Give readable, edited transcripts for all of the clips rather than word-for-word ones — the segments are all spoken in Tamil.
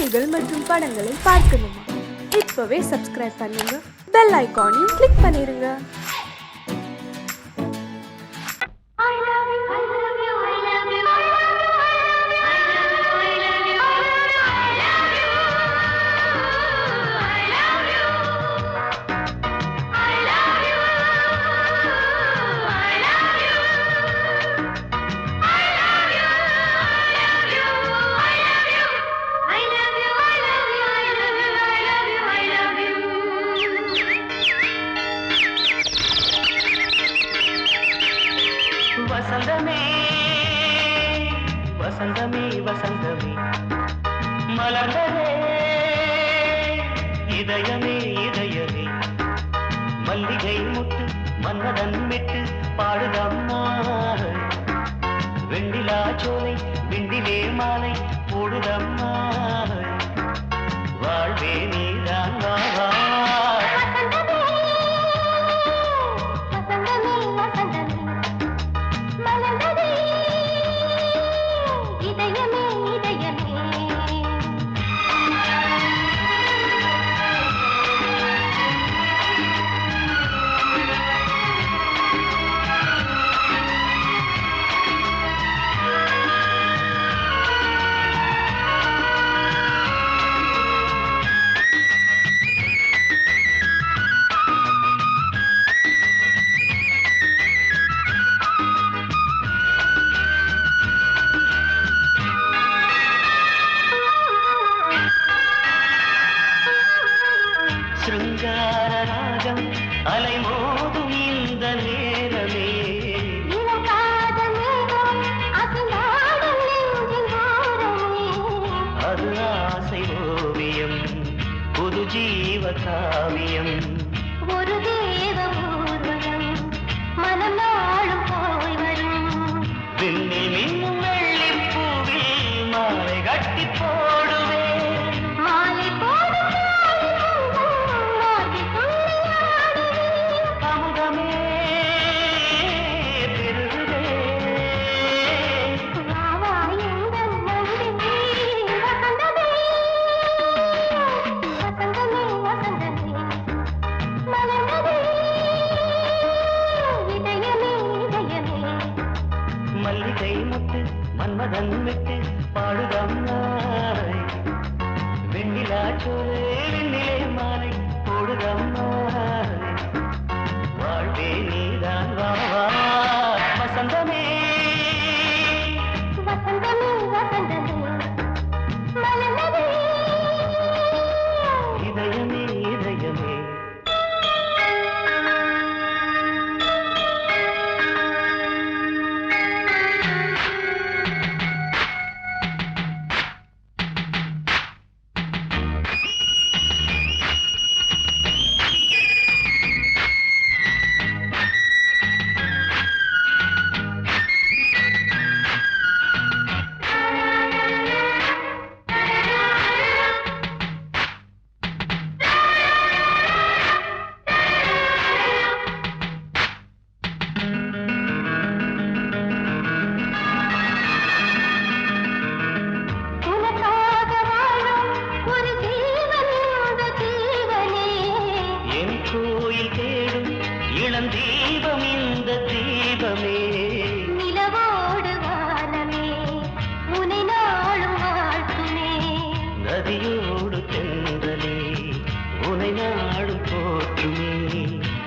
செய்திகள் மற்றும் படங்களை பார்க்கணுமா? இப்பவே சப்ஸ்கிரைப் பண்ணுங்க, பெல் ஐகானையும் கிளிக் பண்ணிருங்க. வசந்தமே வசந்தமே வசந்தமே மலர்ந்ததே இதயமே இதயமே மல்லிகை முட்டு மன்னதன் மெட்டு பாடுதம்மா வெண்ணிலா சோலை விண்டிலே மாலை போடுதம்மா வாழ்வே நீதான் வா சிருங்கார ராகம் அலைமோதும் இந்த நேரமே அது ஆசை ஓவியம் புது ஜீவ காவியம் ஒரு தேவ ஊர்வலம் மனம் நாளும் போய் வரும் விண்ணில் மின்னும் வெள்ளி பூவில் மாலை கட்டி போடுவேன் மாலை போடும் அமுதமே பெருகுதே மல்லிகை முட்டு மன்மதன் விட்டு பாடுதம்மாய் வெண்ணிலா சோலை வெண்ணிலே மாலை போடுதம்மாய் வாழ்வே நீதான் வா வசந்தமே வசந்தமே வசந்தமே மலர்ந்ததே இதயமே இதயமே உனக்காக வாழும் ஒரு ஜீவன் இந்த ஜீவனே என் கோயில் தேடும் இளம் தீபம் இந்த தீபமே நிலவோடு வானமே உனை நாளும் வாழ்த்துமே நதியோடு தென்றலே உனை நாடும் போற்றுமே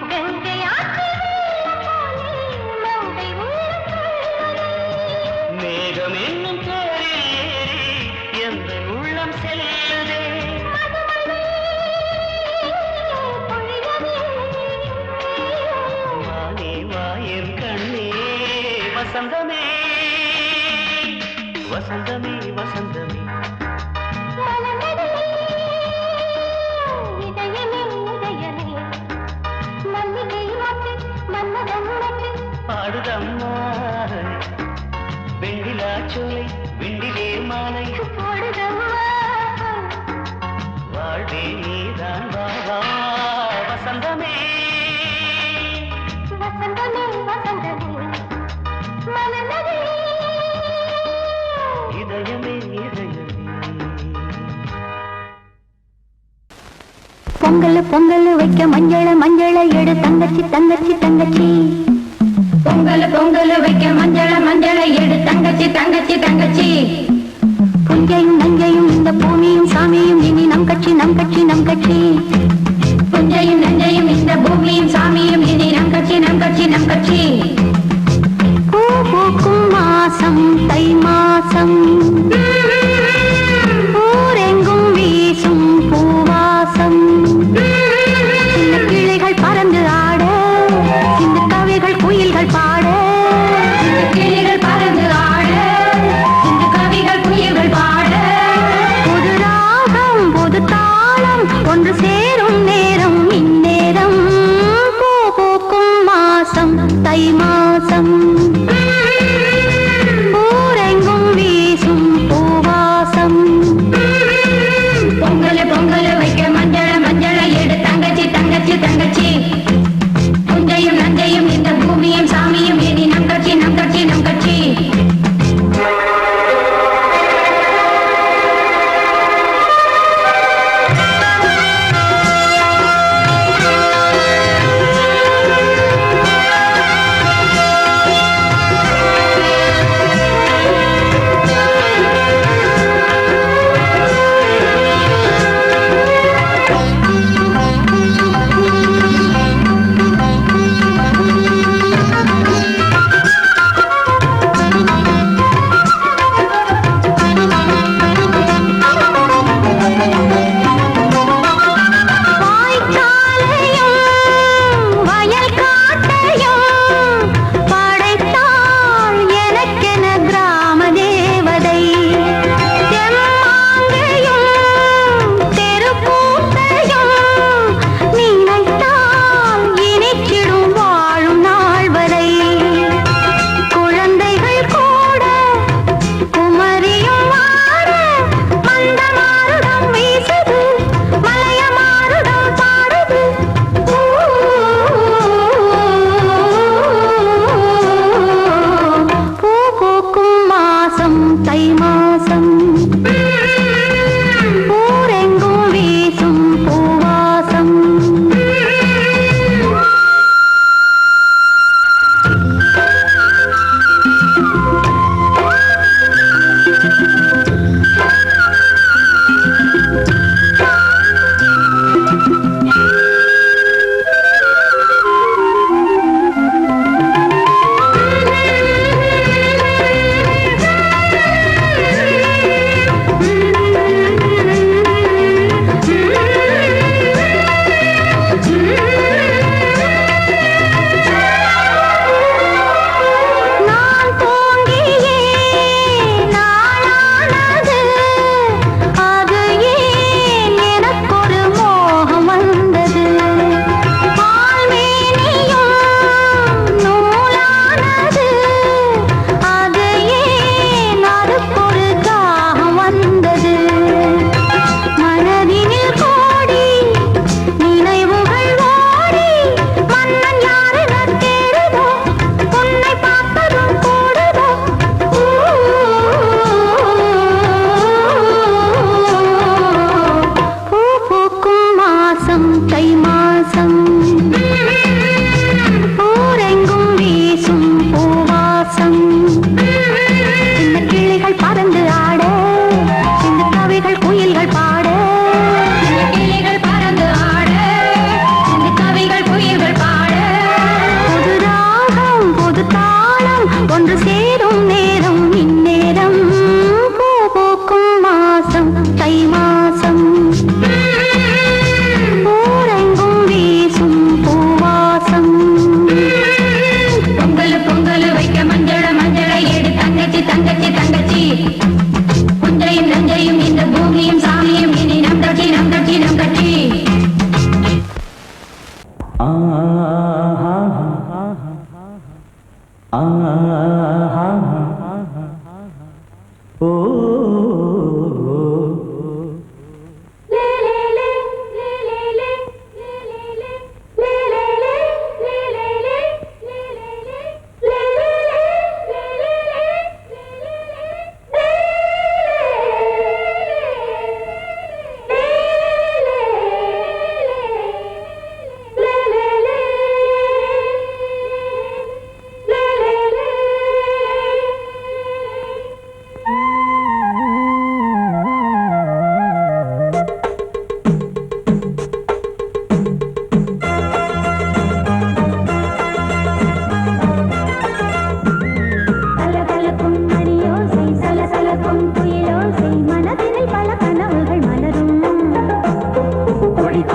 கங்கை ஆற்று வெள்ளம் போலே மங்கை உள்ளம் கொள்ளுதே. மேகம் என்னும் தேரில் ஏறி எந்த உள்ளம் செல்லுதே மதுமழை பொழியவே. வானே வாயன் கண்ணே வசந்தமே வசந்தமே வசந்தமே மலர்ந்ததே இதயமே இதயமே மல்லிகை மொட்டு மன்மதன் மொட்டு பாடுதம்மா வெண்ணிலா சோலை விண்டிலே மாலை போடுதம்மா வாழ்வே நீதான் வா வசந்தமே வசந்தமே வசந்தமே மலர்ந்ததே இதயமே இதயமே பொங்கல் பொங்கல் வைக்க மஞ்சள எடு தங்கச்சி தங்கச்சி தங்கச்சி பொங்கல் பொங்கல் வைக்க மஞ்சள எடு தங்கச்சி தங்கச்சி தங்கச்சி புஞ்சையும் நஞ்சையும் இந்த பூமியும் சாமியும் இனி நம் கட்சி நம் கட்சி நம் கட்சி புஞ்சையும் நஞ்சையும் இந்த பூமியும் சாமியும் இனி நம் கட்சி நம் கட்சி நம் கட்சி பூ பூக்கும் மாசம் தை மாசம் ஊரெங்கும் வீசும் பூவாசம் சின்ன கிளிகள் பறந்து ஆட சின்ன கவிகள் குயில்கள் பாட சின்ன கிளிகள் பறந்து ஆட சின்ன கவிகள் குயில்கள் பாட புது ராகம் புது தாளம் ஒன்று சேரும் நேரம் இந்நேரம் பூ பூக்கும் மாசம் தை மாசம் ஊரெங்கும் வீசும்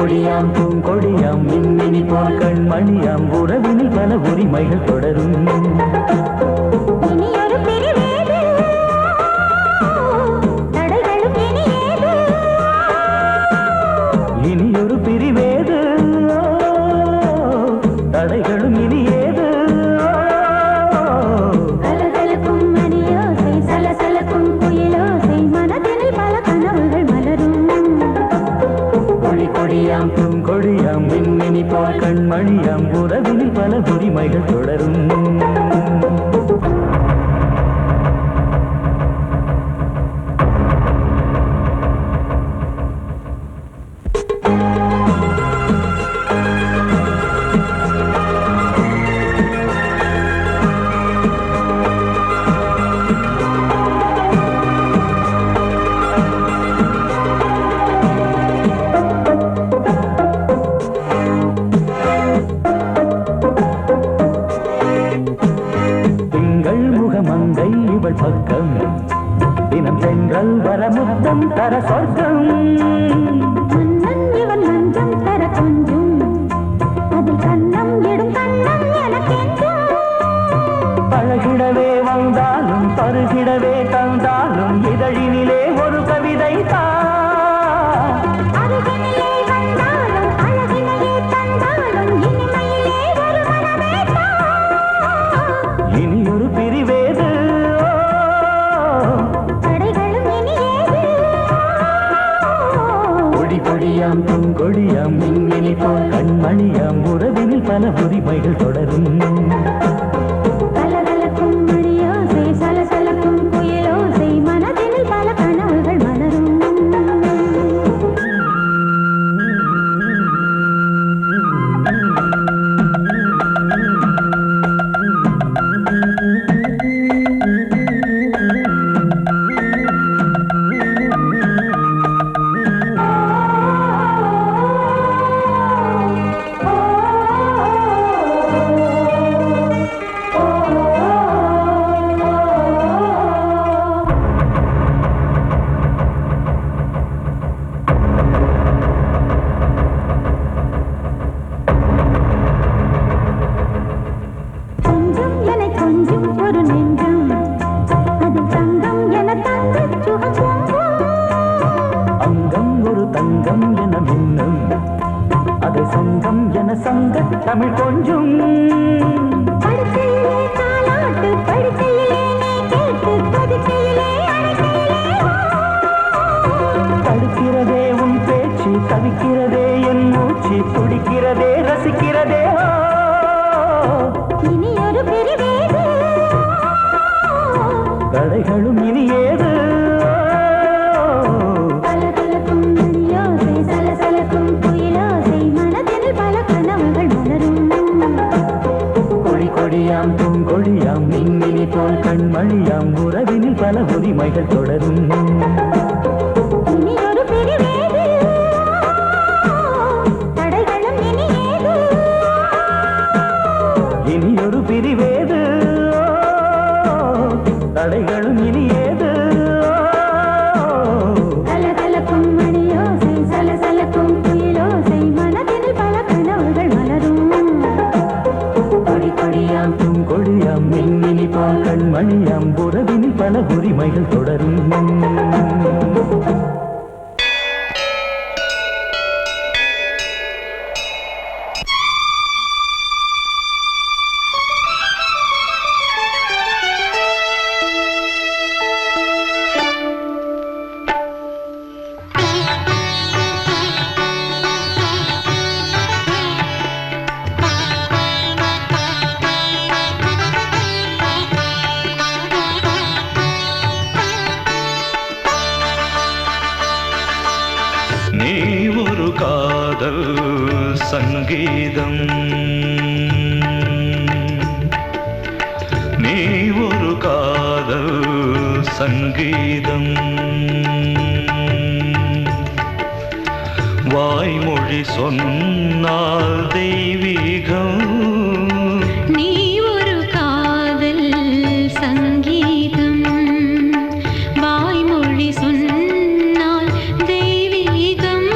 கொடியாம் பூங்கொடியாம் மின்மினி போல் கண்மணியாம் உறவினில் பல உரிமைகள் தொடரும். இனியொரு பிரிவேது தடைகளும் இனியேது. இனியொரு பிரிவேது தடைகளும் இனியேது. கலகலக்கும் மணியோசை சலசலக்கும் குயிலோசை மனதினில் பல கனவுகள் மலரும். கொடி கொடியாம் பூங்கொடியாம் மின்மினி போல் கண்மணியாம் உறவினில் பல உரிமைகள் தொடரும். மங்கை இவள் பக்கம் தினம் சென்றல் வரமுத்தம் தர சொர்க்கம். மன்னன் இவன் மஞ்சம் தர கொஞ்சம் அதில் கண்ணம் இடும் கண்ணம் எனக்கென்றும். பழகிடவே வந்தாலும் பருகிடவே தந்தாலும் இதழினிலே ஒரு கவிதை அருகினிலே வந்தாலும் அழகினையே தந்தாலும் இனிமையிலே ஒரு மனமே இனியொரு பிரிவேது தடைகளும் இனியேது. கொடி கொடியாம் பூங்கொடியாம் மின்மினி போல் கண்மணியாம் உறவினில் பல உரிமைகள் தொடரும். கலகலக்கும் மணியோசை சலசலக்கும் குயிலோசை மனதினில் பல கனவுகள் மலரும். கொஞ்சம் என கொஞ்சம் ஒரு நெஞ்சம் அது தங்கம் என தங்க சுகம். அங்கம் ஒரு தங்கம் என மின்னும் அதை சங்கம் என சங்க தமிழ் கொஞ்சம். படுக்கையிலே தாலாட்டு படுக்கையிலே நீ கேட்டு கொதிக்கையிலே அழைக்கையிலே தடுக்கிறதே உன் பேச்சு தவிக்கிறதே என் மூச்சு துடிக்கிறதே ரசிக்கிறதே. இனியொரு பிரிவேது கடைகளும் இனியேது. கலகலக்கும் மணியோசை சலசலக்கும் குயிலோசை மனதினில் பல கனவுகள் மலரும். கொடி கொடியாம் பூங்கொடியாம் மின்மினி போல் கண்மணியாம் உறவினில் பல உரிமைகள் தொடரும். இனியொரு பிரிவேது தடைகளும் இனியேது. இனியொரு பிரிவேது தடைகளும் இனியேது. கலகலக்கும் மணியோசை சலசலக்கும் குயிலோசை மனதினில் பல கனவுகள் மலரும். கொடி கொடியாம் பூங்கொடியாம் மின்மினி போல் கண்மணியாம் உறவினில் பல உரிமைகள் தொடரும். நீ ஒரு காதல் சங்கீதம், நீ ஒரு காதல் சங்கீதம். வாய்மொழி சொன்னால் தெய்வீகம். நீ ஒரு காதல் சங்கீதம், வாய்மொழி சொன்னால் தெய்வீகம்.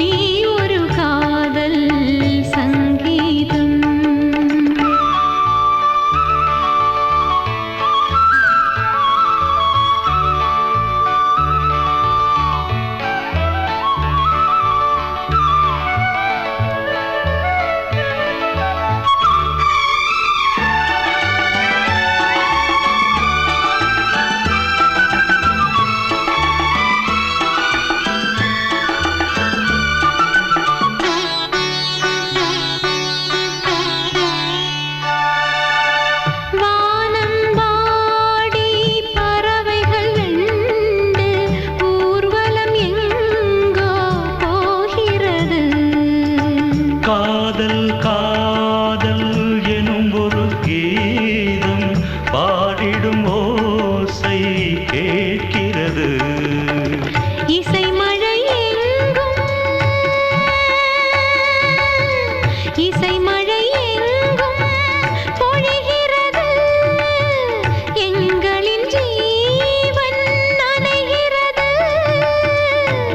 நீ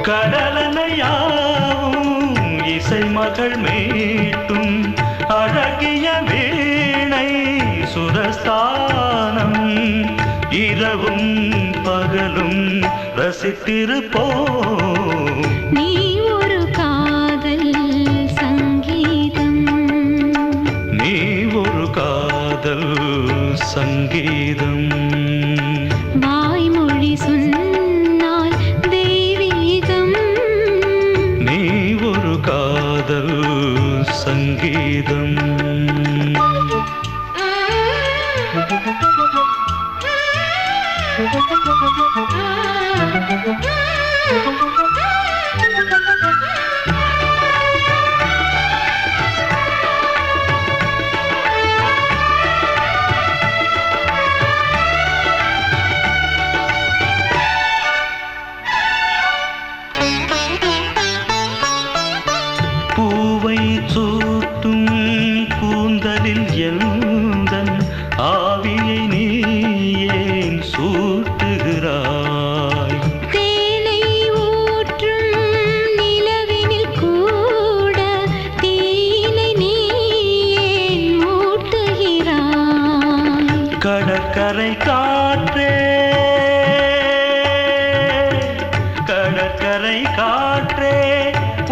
கடலனையாவும் இசை மகள் மீட்டும் அழகிய வீணை சுரஸ்தானம் இரவும் பகலும் ரசித்திருப்போம். நீ ஒரு காதல் சங்கீதம், நீ ஒரு காதல் சங்கீதம். வாய்மொழி சொன்னால் தெய்வீகம். நீ ஒரு காதல் சங்கீதம். பூவை சூட்டும் கூந்தலில் எந்தன் ஆவியை நீ ஏன் சூட்டுகிறாய்? தேனை ஊற்றும் நிலவினில் கூட தீனை நீ ஏன் மூட்டுகிறாய்? கடற்கரை காற்றே, கடற்கரை காற்றே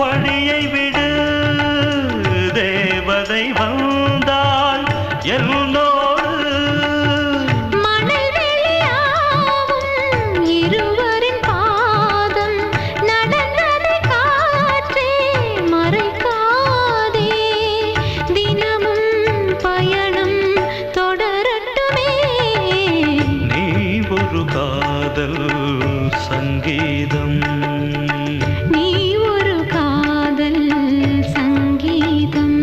வழியை விடு. தேவதை வந்தால் என்னோடு மணல் வெளியாகும் இருவரின் பாதம் நடந்ததை காற்றே மறைக்காதே. தினமும் பயணம் தொடரட்டுமே. நீ ஒரு காதல் சங்கீதம். நீ ஒரு காதல் சங்கீதம்.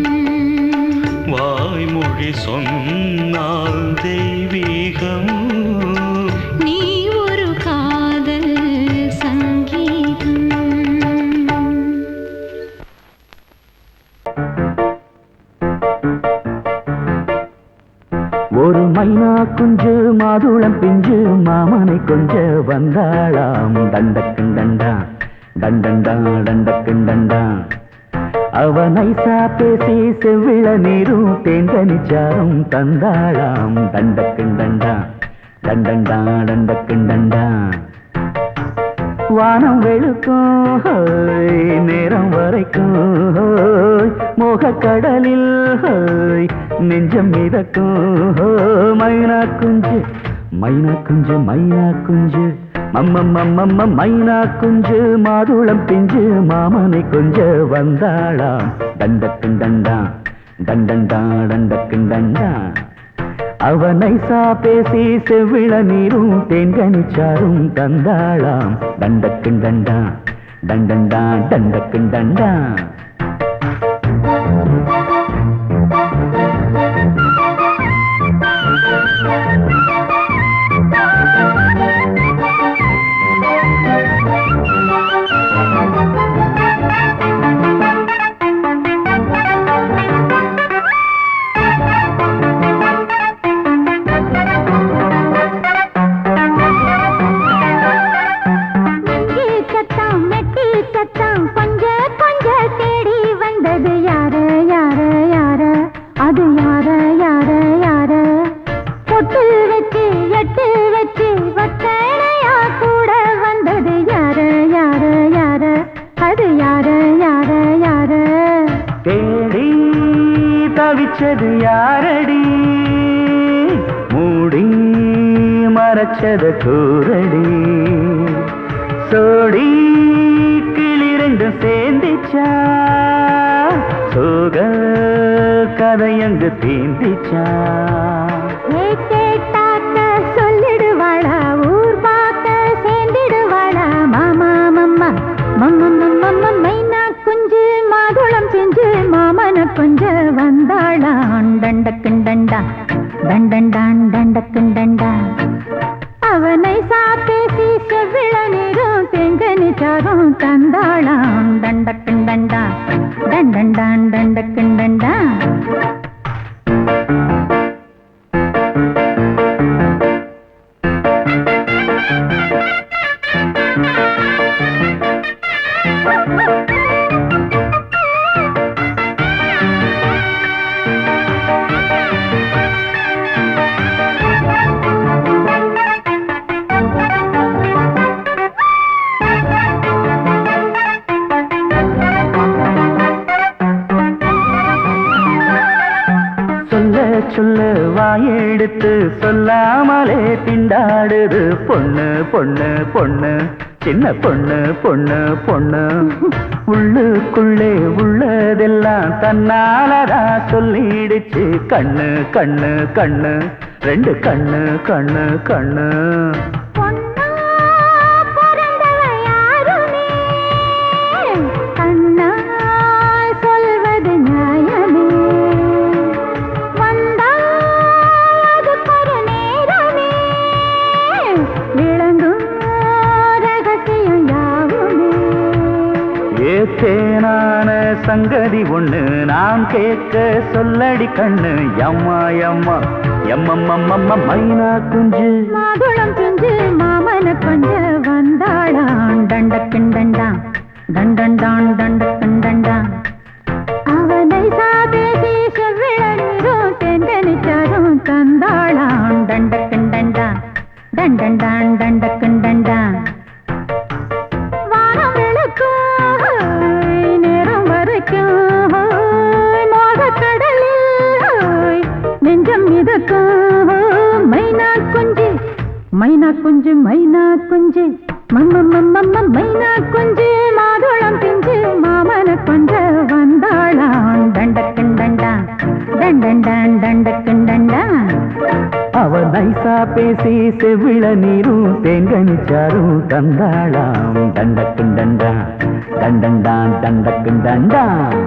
வாய்மொழி சொன்னால் தெய்வீகம். நீ ஒரு காதல் சங்கீதம். ஒரு மைனா குஞ்சு மாதுளம் பிஞ்சு மாமனை கொஞ்ச வந்தாளாம். தண்டக்குண்டண்டா டண்டண்டா டண்டக்குண்டண்டா. அவ நைசா பேசி செவ்விள நீரும் தேங்கனிச்சாரும் தந்தாளாம். தண்டக்குண்டண்டா டண்டண்டா டண்டக்குண்டண்டா. வானம் வெளுக்கும் ஹோய், நேரம் வரைக்கும் ஹோய், மோகக்கடலில் ஹோய், நெஞ்சம் மிதக்கும் ஹோய். மைனா குஞ்சு மைனா குஞ்சு மைனா குஞ்சு மம்மம்மம்மம்ம மைனா குஞ்சு மாதுளம் பிஞ்சு மாமனை கொஞ்ச வந்தாளாம். தண்டக்குண்டண்டா டண்டண்டா டண்டக்குண்டண்டா. அவனை பேசி செவ்விள நீரும் தேன்கனிச்சாரும் தந்தாளாம். தண்டக்குண்டண்டா டண்டண்டா டண்டக்குண்டண்டா. தவிச்சது யாரடி மூடி மறைச்சது கூரடி சோடி கிளி ரெண்டும் சேர்ந்திச்சா சோக கதையங்கு தீந்திச்சா சொல்லிடுவாளா ஊர் பார்க்க சேர்ந்திடுவாளா மாமா மம்மா மம்ம மைனா குஞ்சு மாதுளம் செஞ்சு மாமன கொஞ்ச வந்தாளான் தண்டக்குண்டண்டா தண்டண்டான் தண்டக்குண்டண்டா அவனை சாப்பேசி செவ்விள நீரும் செங்கனி சாரும் தந்தாளான் தண்டக்குண்டண்டா தண்டண்டான் தண்டக்குண்டண்டா சொல்ல வாயெடுத்து சொல்லாமலே திண்டாடுது பொண்ணு பொண்ணு பொண்ணு சின்ன பொண்ணு பொண்ணு பொண்ணு உள்ளுக்குள்ளே உள்ளதெல்லாம் தன்னாலதா சொல்லிடுச்சு கண்ணு கண்ணு கண்ணு ரெண்டு கண்ணு கண்ணு கண்ணு தேனான சங்கதி ஒண்ணு நான் கேட்க சொல்லடி கண்ணு எம்மா எம்மா எம்மம்மம்மம்ம மைனா குஞ்சு மாதுளம் குஞ்சு மாமன கொஞ்ச வந்தாளான் தண்டக்கிண்டண்டான் தண்டண்டான் தண்டக்கிண்டண்டான் அவனை சாதேசி செவ்விழநீரும் தென்கனிச்சாரும் தந்தாளான் தண்டக்கிண்டண்டான் தண்டண்டான் தண்டக்கிண்டண்டான் மைனா குஞ்சு மைனா குஞ்சு மம்மம்மம்மம்ம மைனா குஞ்சு மாதுளம் பிஞ்சு மாமன கொஞ்ச வந்தாளான் தண்டக்கிண்டண்டான் தண்டண்டான் தண்டக்கிண்டண்டான் அவ நைசா பேசி செவ்விள நீரும் தேங்கனிச்சாரும் தந்தாளாம் தண்டக்கிண்டண்டான் தண்டண்டான் தண்டக்கிண்டண்டான்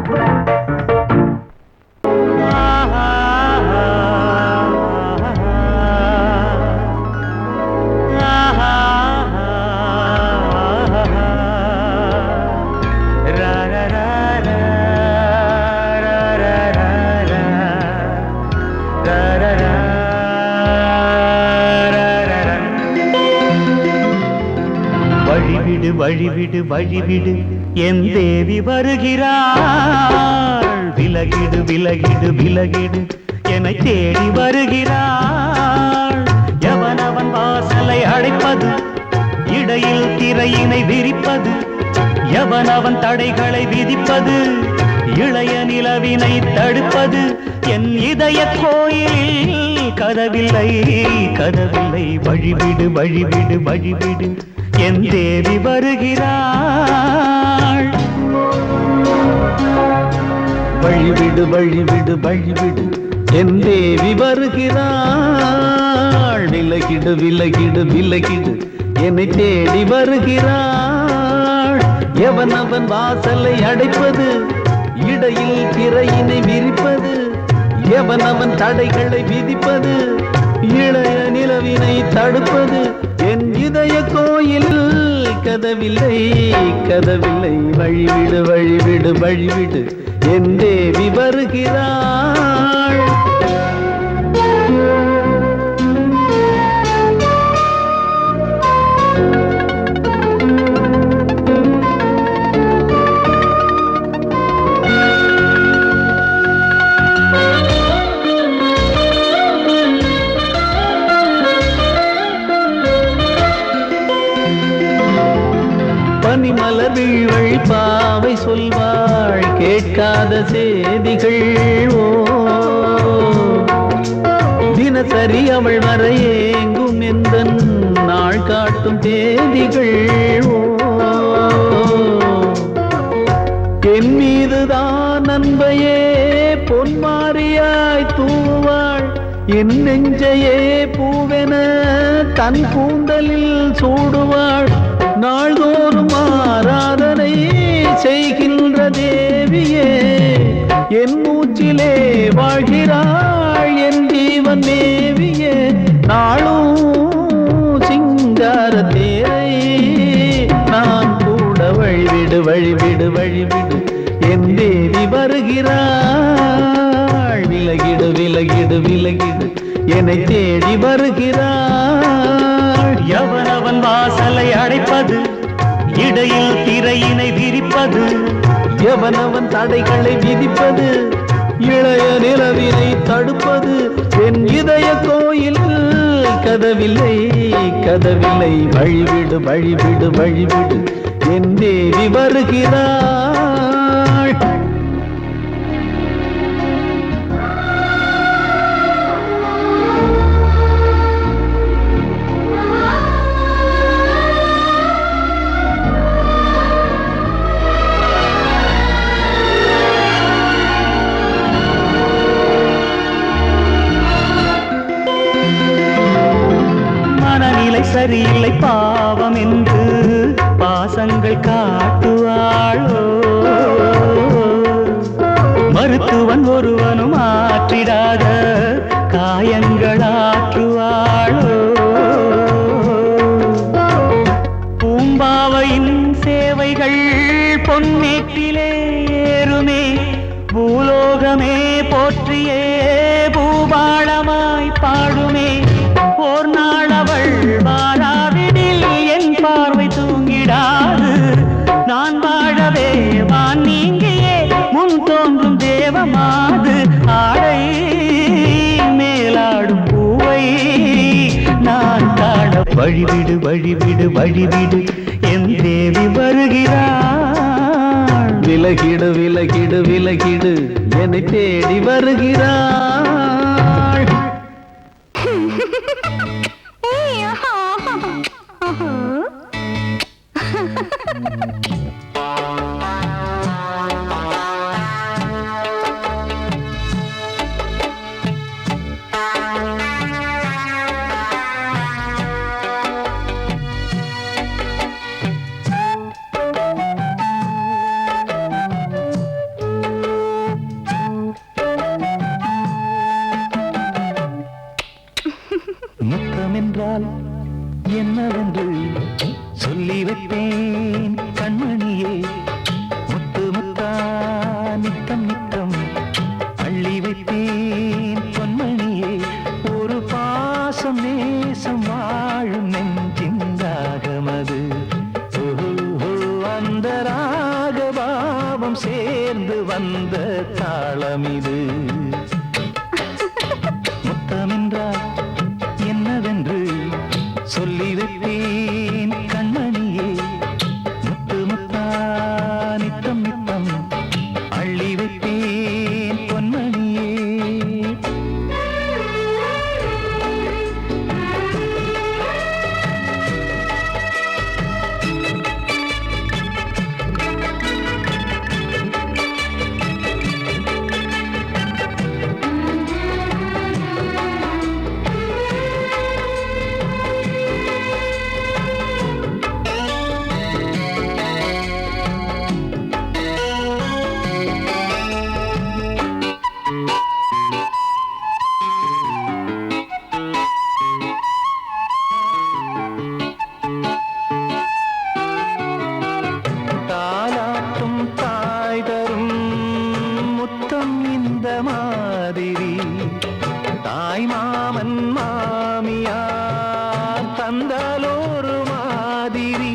வழிவிடு வழிவிடு என் தேவி வருகிறாள் விலகிடு விலகிடு விலகிடு என்னை தேடி வருகிறாள் எவனவன் வாசலை அடைப்பது இடையில் திரையினை விரிப்பது எவனவன் தடைகளை விதிப்பது இளைய நிலவினை தடுப்பது என் இதய கோயிலில் கதவில்லை கதவில்லை வழிவிடு வழிவிடு வழிவிடு என் தேவி வருகிறாள் வழிவிடு வழிவிடு வழிவிடு என் தேவி வருகிறாள் விலகிடு விலகிடு விலகிடு என்னை தேடி வருகிறாள் எவனவன் வாசலை அடைப்பது இடையில் திரையினை விரிப்பது எவனவன் தடைகளை விதிப்பது இளைய நிலவினை தடுப்பது என் இதய கோயில் கதவில்லை கதவில்லை வழிவிடு வழிவிடு வழிவிடு என் தேவி வருகிறாள் பனிமலர் வீழ்வழி பாவை சொல்வாள் கேட்காத செய்திகள் ஓ தினசரி அவள் வர ஏங்கும் எந்த நாள் காட்டும் தேதிகள் ஓ என் மீதுதான் அன்பையே பொன்மாரியாய் தூவாள் என் நெஞ்சையே பூவென தன் கூந்தலில் சூடுவாள் நாள்தோறும் ஆராதனை செய்கின்ற தேவியே என் மூச்சிலே வாழ்கிறாள் என் ஜீவன் தேவியே நாளும் சிங்கார தேரை நான் கூட வழிவிடு வழிவிடு வழிவிடு என் தேவி வருகிறாள் விலகிடு விலகிடு விலகிடு என்னை தேடி வருகிறாள் எவனவன் வாசலை அடைப்பது இடையில் திரையினை விரிப்பது எவனவன் தடைகளை விதிப்பது இளைய நிலவினை தடுப்பது என் இதய கோயில் கதவில்லை கதவில்லை வழிவிடு வழிவிடு வழிவிடு என் தேவி வருகிறாள். மனநிலை சரியில்லை பாவம் என்று பாசங்கள் காட்டுவாளோ மருத்துவன் ஒருவனும் ஆற்றிடாத காயங்களாற்றுவாளோ பூம்பாவையின் சேவைகள் பொன்னேட்டிலே ஏறுமே பூலோகமே போற்றியே பூபாளமாய் பாடுமே ஓர் நாள் அவள் வாராவிடில் என் பார்வை தூங்கிடாது நான் வாழவே வான் நீங்கியே முன் தோன்றும் தேவமாது ஆடை மேலாடும் பூவை நான் காண வழிவிடு வழிவிடு வழிவிடு என் தேவி வருகிறாள். விலகிடு விலகிடு விலகிடு என்னை தேடி வருகிறாள். முத்தமென்றால் என்னவென்று சொல்லி வைப்பேன் கண்மணியே முத்து முத்தா நித்தம் நித்தம் அள்ளி வைப்பேன் பொன்மணியே ஒரு பாசம் நேசம் வாழும் நெஞ்சின் ராகமது அந்த ராகபாவம் சேர்ந்து வந்த தாளமிது முத்தமென்றால் என்னவென்று சொல்லி வைப்பேன் கண்மணியே முத்து முத்தா நித்தம் நித்தம் அள்ளி வைப்பேன் பொன்மணியே. தாலாட்டும் தாய் தரும் முத்தம் இந்த மாதிரி தாய் மாமன் மாமியார் தந்தாலோரு மாதிரி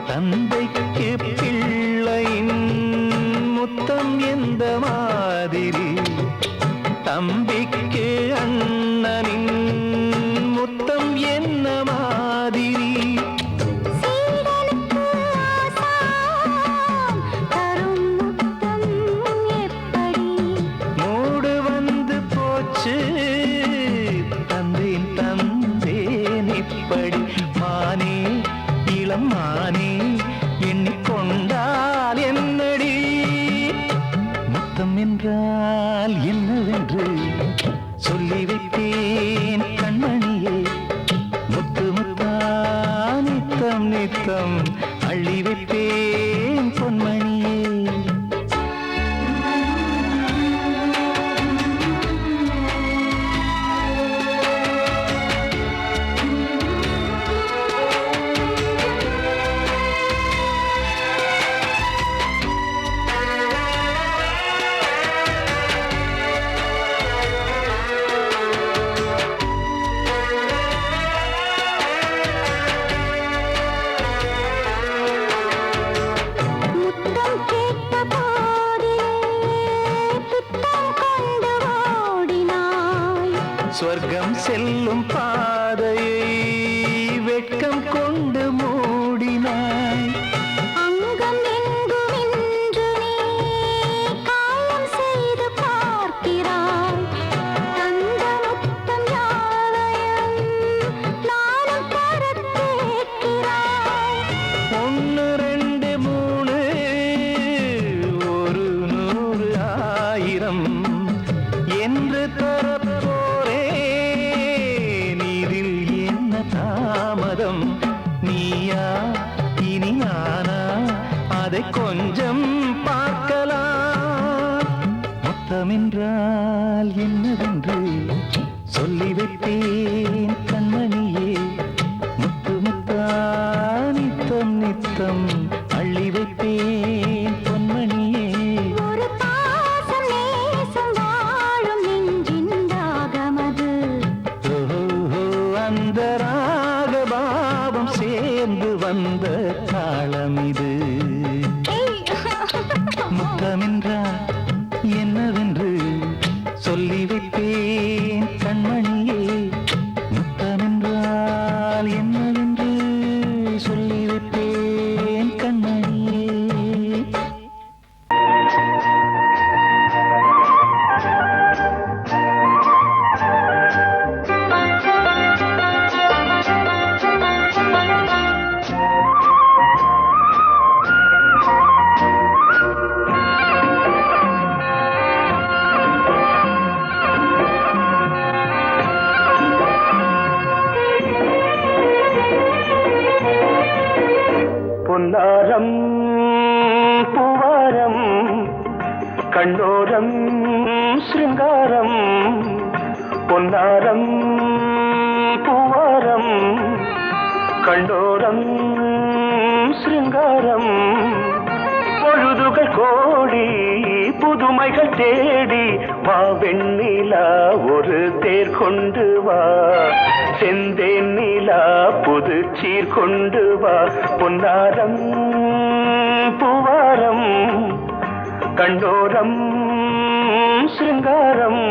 தந்தைக்கு பிள்ளையின் முத்தம் எந்த மாதிரி தம்பிக்கு அண்ணனின் முத்தம் என்ன மாதிரி மூடு வந்து போச்சு தந்தேன் தந்தேன் இப்படி மானே இளம் மானே எண்ணிக்கொண்டால் என்னடி முத்தம் என்றால் என்னவென்று சொல்லி வைத்தேன் கண்மணியே முத்து முத்தா நித்தம் நித்தம் அள்ளி வைப்பேன் பொன்மணியே. உள்ளம் செல்லும் பாதையை வெட்கம் கொண்டு மூடினாய். அங்கம் எங்கும் இன்று நீ காயம் செய்து பார்க்கிறாய். தந்த முத்தம் யாவையும் நானும் தரக் கேட்கிறாய். 1 2 3 ஒரு 100 1000 என்று தரப்போரே. நீரில் என்ன தாமதம்? நீயா இனி நானா? அதை கொஞ்சம் பார்க்கலாம். முத்தமென்றால் என்னவென்று சொல்லி வைத்தேன் கண்மணியே. முத்து முத்தா நித்தம் நித்தம் அள்ளி வைப்பேன் பொன்மணியே. ஒரு பாசம் நேசம் வாழும் நெஞ்சின் ராகமது. ஓஹோ, அந்த ராகபாவம் சேர்ந்து வந்த தாளம் இது. முத்தமென்றால் என்னவென்று சொல்லி வைப்பேன் கண்மணியே. முத்தமென்றால் என்னவென்று சொல்லி வைப்பேன் கண்மணியே. பொன்னாரம் பூவாரம் கண்ணோரம் சிருங்காரம். பொன்னாரம் பூவாரம் கண்ணோரம் சிருங்காரம். பொழுதுகள் கோடி புதுமைகள் தேடி வா வெண்ணிலா ஒரு தேர் கொண்டு வா. செந்தேன் நிலா புது சீர் கொண்டு வா. பொன்னாரம் பூவாரம் கண்ணோரம் சிருங்காரம்.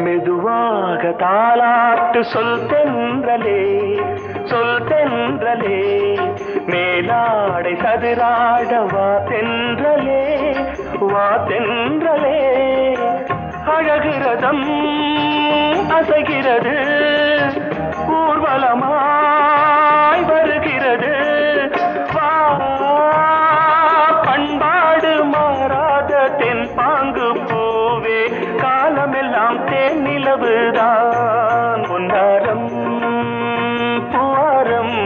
மெதுவாக தாலாட்டு சொல் தென்றலே சொல் தென்றலே. மேலாடை சதுராட வா தென்றலே வா தென்றலே. அழகிறதம் அசைகிறது ஊர்வலமாய் வருகிறது. வா பண்பாடு மாறாத தென் பாங்கு பூவே. காலமெல்லாம் தேன் நிலவுதான். பொன்னாரம் பூவாரம்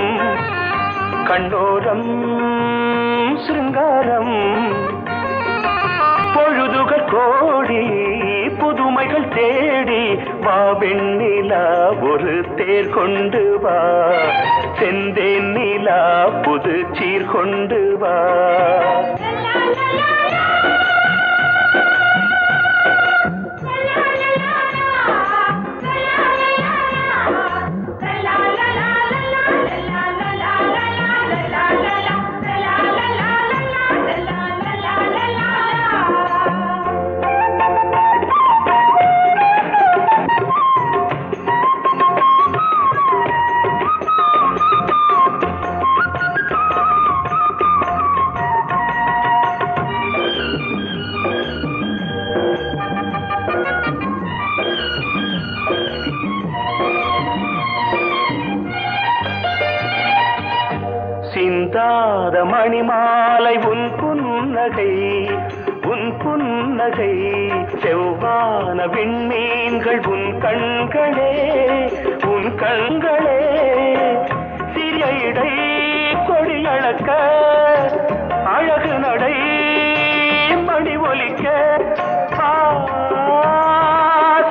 கண்ணோரம் சிருங்காரம். பொழுதுகள் கோடி புதுமைகள் தேடி வா வெண்ணிலா ஒரு தேர் கொண்டு வா. செந்தேன் நிலா புது சீர் கொண்டு வா. சிந்தாத மணிமாலை உன் புன்னகை உன் புன்னகை. செவ்வான விண்மீன்கள் உன் கண்களே உன் கண்களே. இடை கொடியளக்க அழகு நடை மணி ஒலிக்க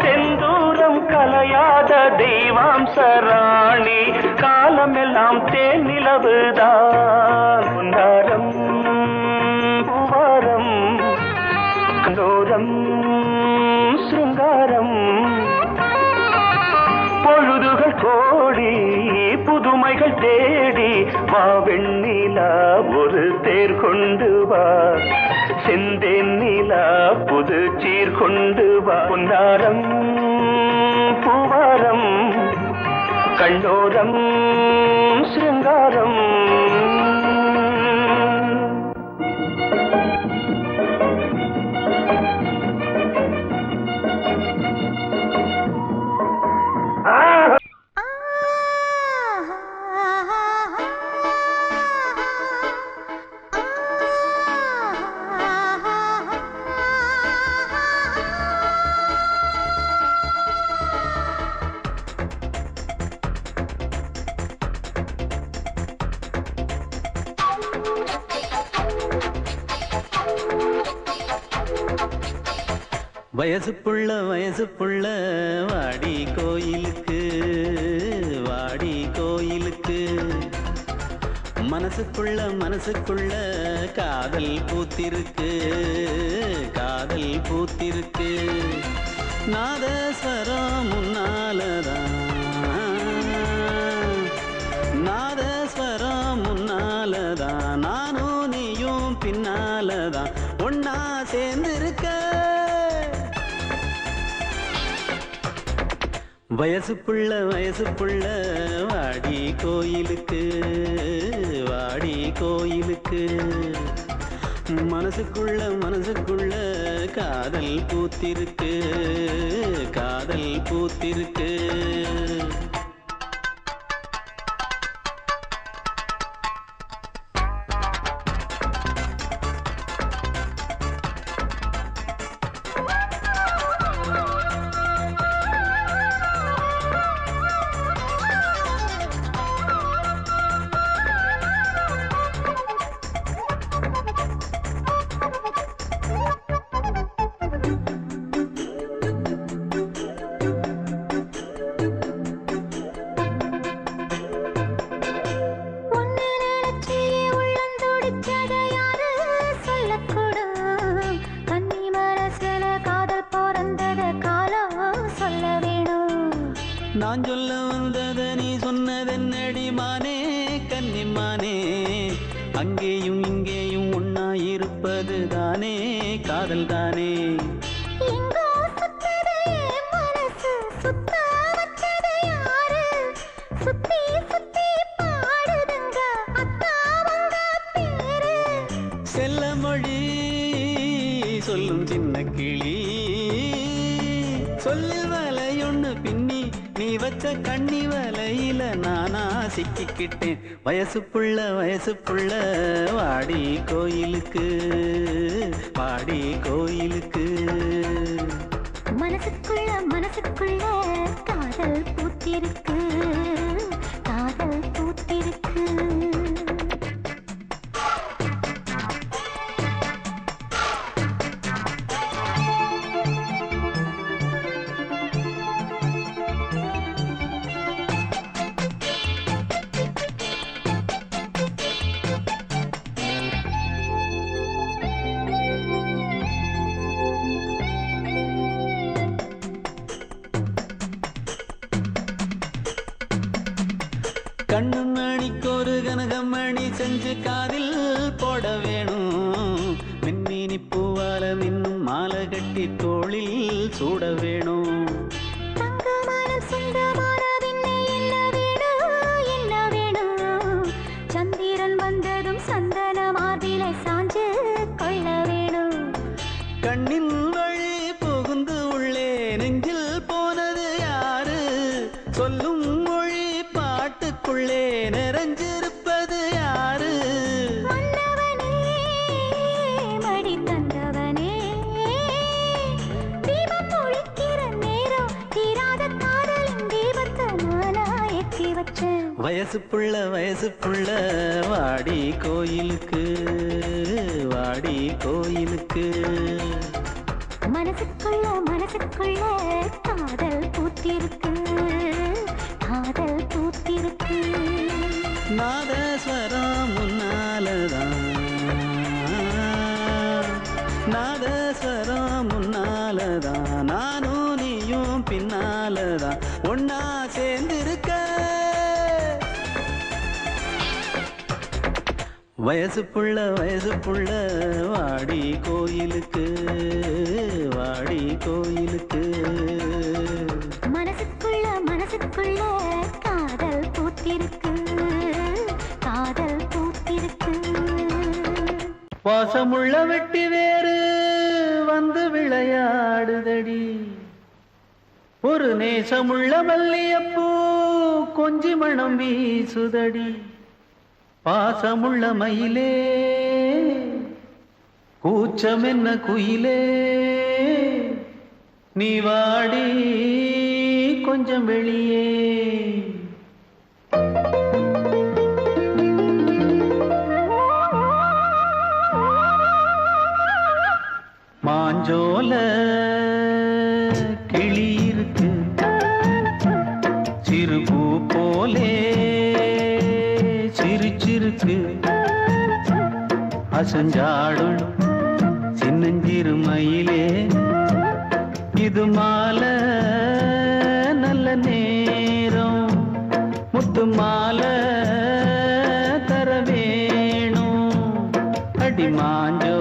செந்தூரம் கலையாத தெய்வாம்சராணி காலமெல்லாம் தேன் நிலவுதான் உன்னாரம் பூவாரம் கண்டோரம் சிருங்காரம் பொழுதுகள் கோடி புதுமைகள் தேடி வா வெண்ணிலா ஒரு தேர் கொண்டு வா செந்தேன் நிலா புது சீர் கொண்டு வா பொன்னாரம் பூவாரம் கண்டோரம் சிருங்காரம் வயசு புள்ள வாடி கோயிலுக்கு மனசுக்குள்ள காதல் பூத்திருக்கு நாதஸ்வரம் முன்னாலதான் நானும் நீயும் பின்னாலதான் ஒன்னா சேர்ந்திருக்க வயசு புள்ள வாடி கோயிலுக்கு மனசுக்குள்ள காதல் பூத்திருக்கு நான் சொல்ல வந்தத நீ சொன்னதென்னடி மானே கன்னிமானே அங்கேயும் இங்கேயும் ஒன்னா இருப்பது தானே காதல் தானே செல்ல மொழி சொல்லும் சின்ன கிளி சொல்லில் வலையொன்னு பின்னி நீ வச்ச கண்ணி வலையில நானா சிக்கிக்கிட்டேன் வயசு புள்ள வாடி கோயிலுக்கு மனசுக்குள்ள காதல் பூத்திருக்கு கண்ணு மணிக்கொரு கனகமணி செஞ்சு காதில் போட வேணும் மின்மினி பூவால மின்னும் மாலை கட்டி தோளில் சூட வேணும் சந்திரன் வந்ததும் சந்தன மார்பிலை சாஞ்சு கொள்ள வேணும் கண்ணின் வழி புகுந்து உள்ளே நெஞ்சில் போனது யாரு சொல்லும் மொழி பாட்டுக்குள்ளே நிறைஞ்சிருப்பது யாரு மன்னவனே மடி தந்தவனே தீபம் ஒழிக்கிற நேரம் தீராத காதலின் தீபத்தை நானா ஏற்றி வச்சேன் வயசு புள்ள வாடி கோயிலுக்கு வாடி கோயிலுக்கு. மனசுக்குள்ள காதல் பூத்திருக்கு காதல் பூத்திருக்கு. நாதஸ்வரம் முன்னாலதான் நாதஸ்வரம் முன்னாலதான் நானும் நீயும் பின்னாலதான் ஒன்னா சேர்ந்திருக்க. வயசு புள்ள வாடி கோயிலுக்கு வாடி கோயிலுக்கு. மனசுக்குள்ள காதல் பூத்திருக்கு காதல் பூத்திருக்கு. வாசமுள்ள வெட்டி வேறு வந்து விளையாடுதடி, ஒரு நேசமுள்ள மல்லியப்பூ கொஞ்சி மணம் வீசுதடி. பாசமுள்ள மயிலே கூச்சம் என்ன குயிலே, நீ வாடி கொஞ்சம் வெளியே. மாஞ்சோல கிளி இருக்கு சிறுபூ போலே சிரிச்சிருக்கு, அசஞ்சாடும் சின்னஞ்சிறு மயிலே. இது மாலை நல்ல நேரம், முத்து மாலை தர வேணும். அடி மாஞ்சோ